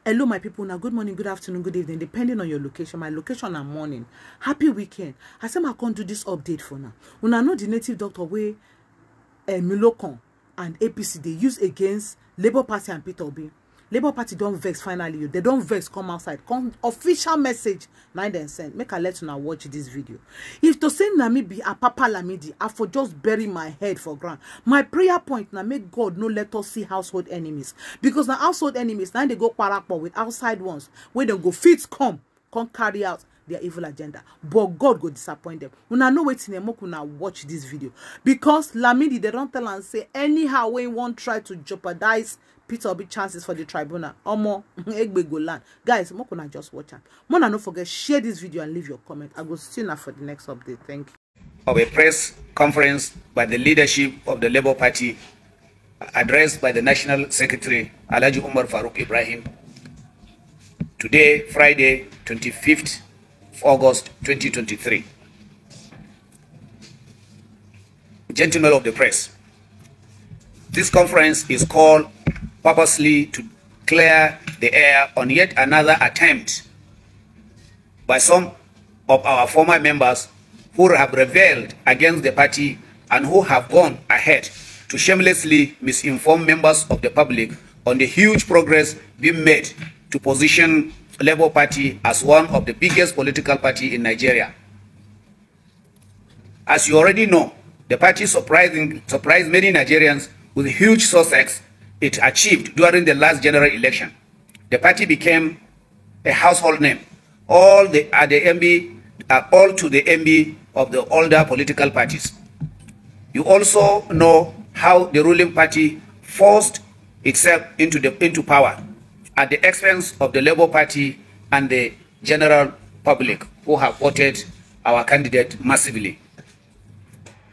Hello, my people. Now, good morning, good afternoon, good evening, depending on your location. My location and morning. Happy weekend. I say I can't do this update for now. When I know the native doctor way Milokon and APC they use against Labour Party and Peter Obi. Labour Party don't vex finally. They don't vex come outside. Come official message. Now then send. Make a let you now watch this video. If to say Nami be Apapa Lamidi, I for just bury my head for ground. My prayer point now make God no let us see household enemies. Because now household enemies now they go parapor with outside ones where they go fit come carry out their evil agenda. But God go disappoint them. Una know waiting them una watch this video. Because Lamidi they don't tell and say anyhow when you won't try to jeopardize Peter Obi chances for the tribunal. Omo, egbe go land. Guys, mokuna just watch it. Mona no forget share this video and leave your comment. I will see you now for the next update. Thank you. Of a press conference by the leadership of the Labour Party, addressed by the National Secretary Alhaji Umar Farouk Ibrahim. Today, Friday, 25th of August 2023. Gentlemen of the press, this conference is called purposely to clear the air on yet another attempt by some of our former members who have rebelled against the party and who have gone ahead to shamelessly misinform members of the public on the huge progress being made to position Labour Party as one of the biggest political party in Nigeria. As you already know, the party surprised many Nigerians with huge success it achieved during the last general election. The party became a household name, all to the envy of the older political parties. You also know how the ruling party forced itself into power at the expense of the Labour Party and the general public who have voted our candidate massively.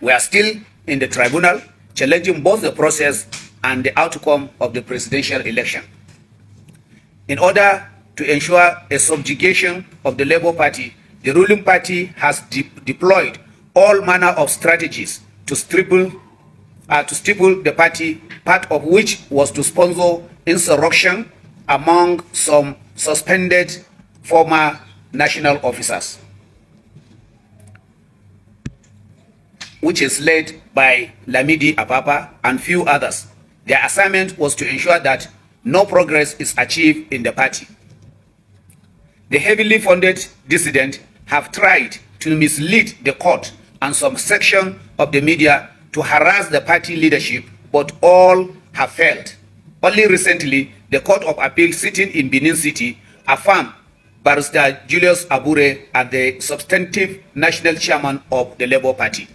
We are still in the tribunal, challenging both the process and the outcome of the presidential election. In order to ensure a subjugation of the Labour Party, the ruling party has deployed all manner of strategies to stifle the party, part of which was to sponsor insurrection among some suspended former national officers, which is led by Lamidi, Apapa, and few others. Their assignment was to ensure that no progress is achieved in the party. The heavily funded dissidents have tried to mislead the court and some section of the media to harass the party leadership, but all have failed. Only recently, the Court of Appeal sitting in Benin City affirmed Barrister Julius Abure as the substantive national chairman of the Labour Party.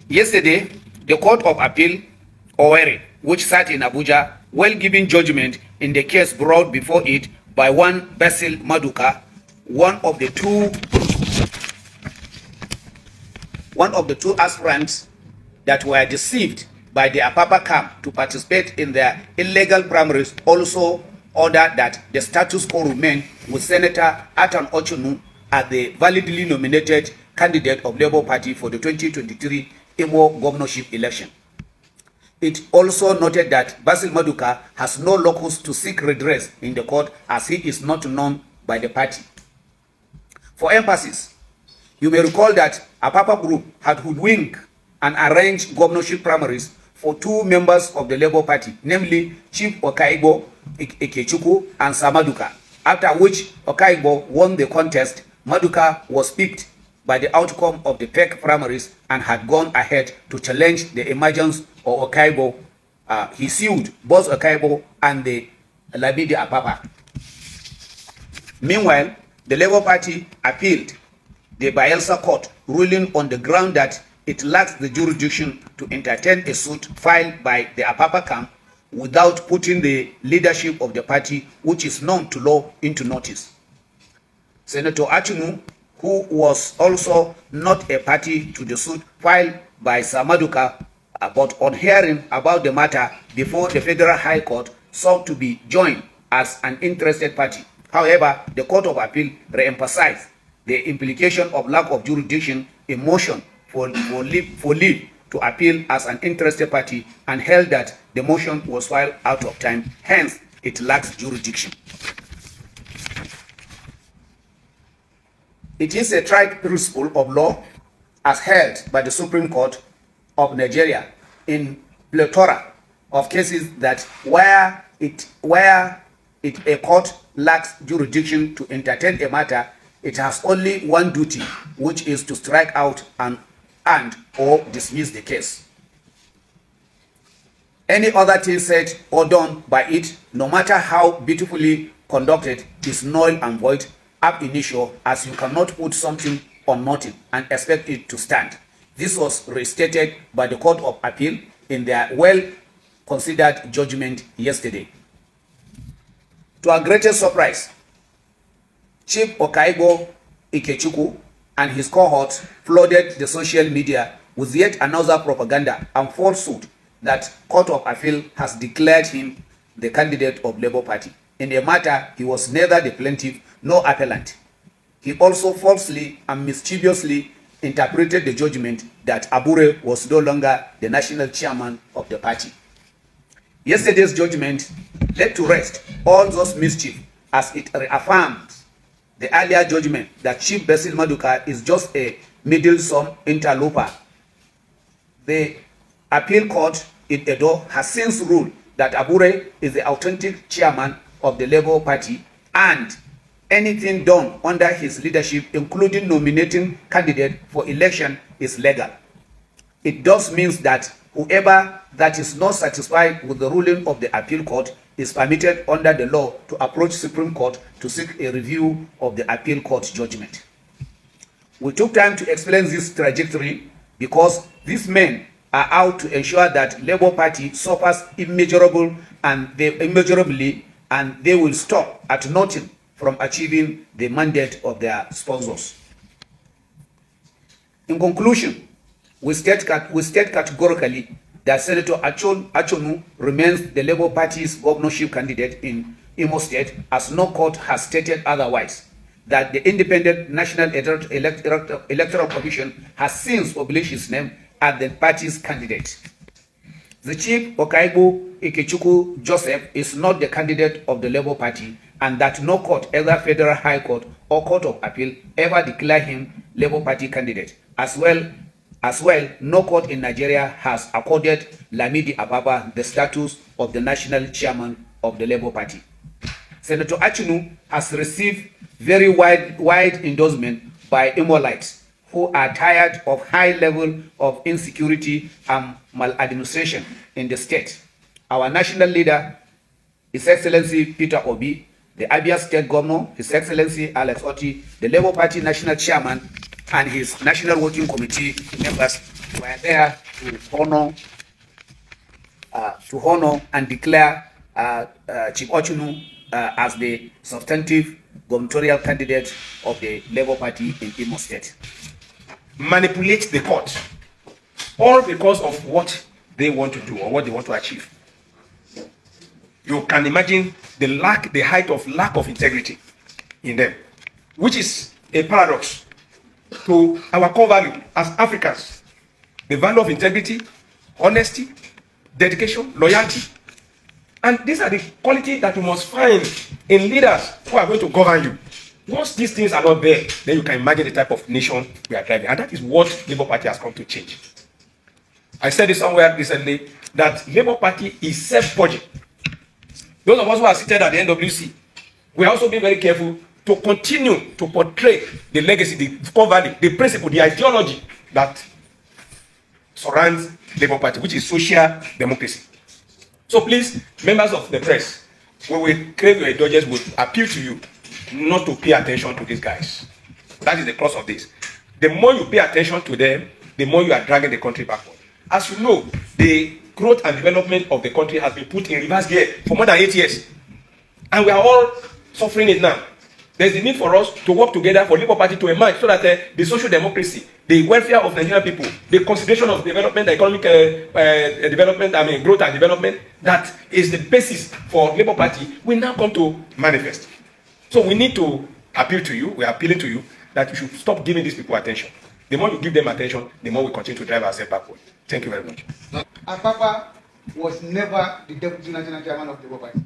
Yesterday, the Court of Appeal, Owerri, which sat in Abuja, while giving judgment in the case brought before it by one Basil Maduka, one of the two aspirants that were deceived by the Apapa camp to participate in their illegal primaries, also ordered that the status quo remain with Senator Atan Ochunu as the validly nominated candidate of Labour Party for the 2023 Imo governorship election. It also noted that Basil Maduka has no locus to seek redress in the court as he is not known by the party. For emphasis, you may recall that Apapa Group had hoodwinked and arranged governorship primaries for two members of the Labour Party, namely Chief Okaibo Ikechukwu and Samaduka, after which Okaibo won the contest. Maduka was picked by the outcome of the PEC primaries and had gone ahead to challenge the emergence of Okaibo. He sued both Okaibo and the Lamidi Apapa. Meanwhile, the Labour Party appealed the Bayelsa court, ruling on the ground that it lacks the jurisdiction to entertain a suit filed by the Apapa camp without putting the leadership of the party, which is known to law, into notice. Senator Achunu, who was also not a party to the suit filed by Samaduka, but on hearing about the matter before the Federal High Court, sought to be joined as an interested party. However, the Court of Appeal re-emphasized the implication of lack of jurisdiction in motion for leave to appeal as an interested party and held that the motion was filed out of time, hence it lacks jurisdiction. It is a tried principle of law as held by the Supreme Court of Nigeria in plethora of cases that where a court lacks jurisdiction to entertain a matter, it has only one duty, which is to strike out and or dismiss the case. Any other thing said or done by it, no matter how beautifully conducted, is null and void ab initio, as you cannot put something on nothing and expect it to stand. This was restated by the Court of Appeal in their well-considered judgment yesterday. To our greatest surprise, Chief Okaibo Ikechukwu and his cohorts flooded the social media with yet another propaganda and falsehood that Court of Appeal has declared him the candidate of Labour Party. In a matter, he was neither the plaintiff nor appellant. He also falsely and mischievously interpreted the judgment that Abure was no longer the national chairman of the party. Yesterday's judgment led to rest all those mischief as it reaffirms the earlier judgment that Chief Basil Maduka is just a meddlesome interloper. The appeal court in Edo has since ruled that Abure is the authentic chairman of the Labour Party, and anything done under his leadership, including nominating candidate for election, is legal. It thus means that whoever that is not satisfied with the ruling of the appeal court is permitted under the law to approach Supreme Court to seek a review of the appeal court's judgment. We took time to explain this trajectory because these men are out to ensure that Labour Party suffers immeasurably, and they will stop at nothing from achieving the mandate of their sponsors. In conclusion, we state categorically that Senator Achonu remains the Labour Party's governorship candidate in Imo State, as no court has stated otherwise, that the Independent National Electoral Commission has since published his name as the party's candidate. The Chief Okaibo Ikechukwu Joseph is not the candidate of the Labour Party, and that no court, either Federal High Court or Court of Appeal, ever declared him Labour Party candidate. As well, no court in Nigeria has accorded Lamidi Apapa the status of the national chairman of the Labour Party. Senator Achonu has received very wide endorsement by Imolites who are tired of high level of insecurity and maladministration in the state. Our national leader, His Excellency Peter Obi, the Abia State Governor, His Excellency Alex Otti, the Labour Party National Chairman, and his National Working Committee members were there to honor and declare Chief Ochunu as the substantive gubernatorial candidate of the Labour Party in Imo State. Manipulate the court, all because of what they want to do or what they want to achieve. You can imagine the height of lack of integrity in them, which is a paradox to our core value as Africans. The value of integrity, honesty, dedication, loyalty. And these are the qualities that you must find in leaders who are going to govern you. Once these things are not there, then you can imagine the type of nation we are driving. And that is what Labour Party has come to change. I said it somewhere recently that Labour Party is self-purging. Those of us who are seated at the NWC, we are also being very careful to continue to portray the legacy, the core value, the principle, the ideology that surrounds Labour Party, which is social democracy. So please, members of the press, we will crave your indulgence, would appeal to you not to pay attention to these guys. That is the cross of this. The more you pay attention to them, the more you are dragging the country backward. As you know, the growth and development of the country has been put in reverse gear for more than 8 years. And we are all suffering it now. There's a need for us to work together for Labour Party to emerge so that the social democracy, the welfare of Nigerian people, the consideration of development, economic development, growth and development, that is the basis for Labour Party, will now come to manifest. So we need to appeal to you, we are appealing to you, that you should stop giving these people attention. The more you give them attention, the more we continue to drive ourselves backward. Thank you very much. Apapa was never the deputy national chairman of the Labour Party.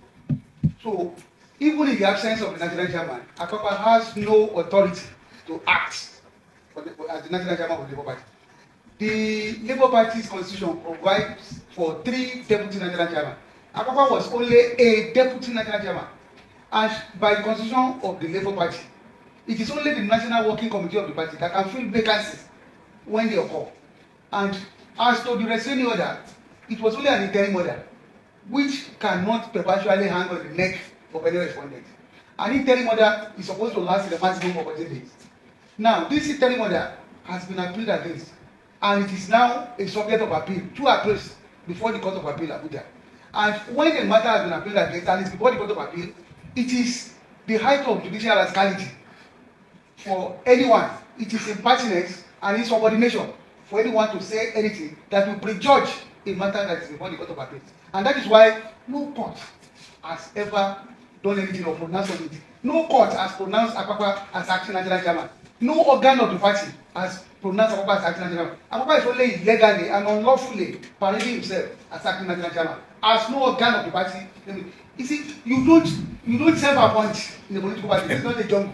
So, even in the absence of the national chairman, Apapa has no authority to act as the national chairman of the Labour Party. The Labour Party's constitution provides for 3 deputy national chairmen. Apapa was only a deputy national chairman. And by the constitution of the Labour Party, it is only the national working committee of the party that can fill vacancies when they occur. And as to the restraining order, it was only an interim order, which cannot perpetually hang on the neck of any respondent. An interim order is supposed to last in a maximum of 14 days. Now, this interim order has been appealed against, and it is now a subject of appeal, 2 appeals before the Court of Appeal, Abuja. And when the matter has been appealed against, and it's before the Court of Appeal, it is the height of judicial rascality for anyone. It is impertinence and insubordination for anyone to say anything that will prejudge a matter that is before the Court of Appeal. And that is why no court has ever done anything or pronounced on it. No court has pronounced Apapa as acting national chairman. No organ of the party has pronounced Apapa as acting national chairman. Apapa is only illegally and unlawfully parading himself as acting national chairman. As no organ of the party. You see, you don't self-appoint in the political party. This is not a jungle.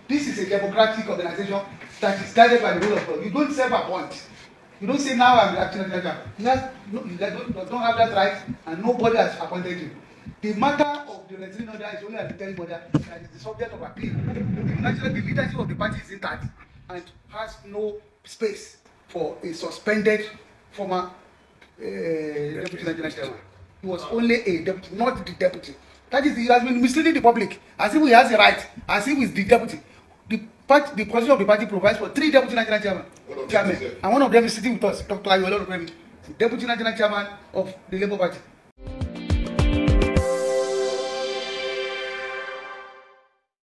This is a democratic organization that is guided by the rule of law. You don't self-appoint. You don't say, now I'm acting national chairman. You don't have that right, and nobody has appointed you. The matter of the restraining order is only an interim order that is the subject of appeal. Naturally, the leadership of the party is intact and has no space for a suspended former deputy national chairman. He was only a deputy, not the deputy. That is, he has been misleading the public as if he has a right, as if he's the deputy. The constitution of the party provides for 3 deputy national chairmen, and one of them is sitting with us, Dr. Ayola, the deputy national chairman of the Labour Party.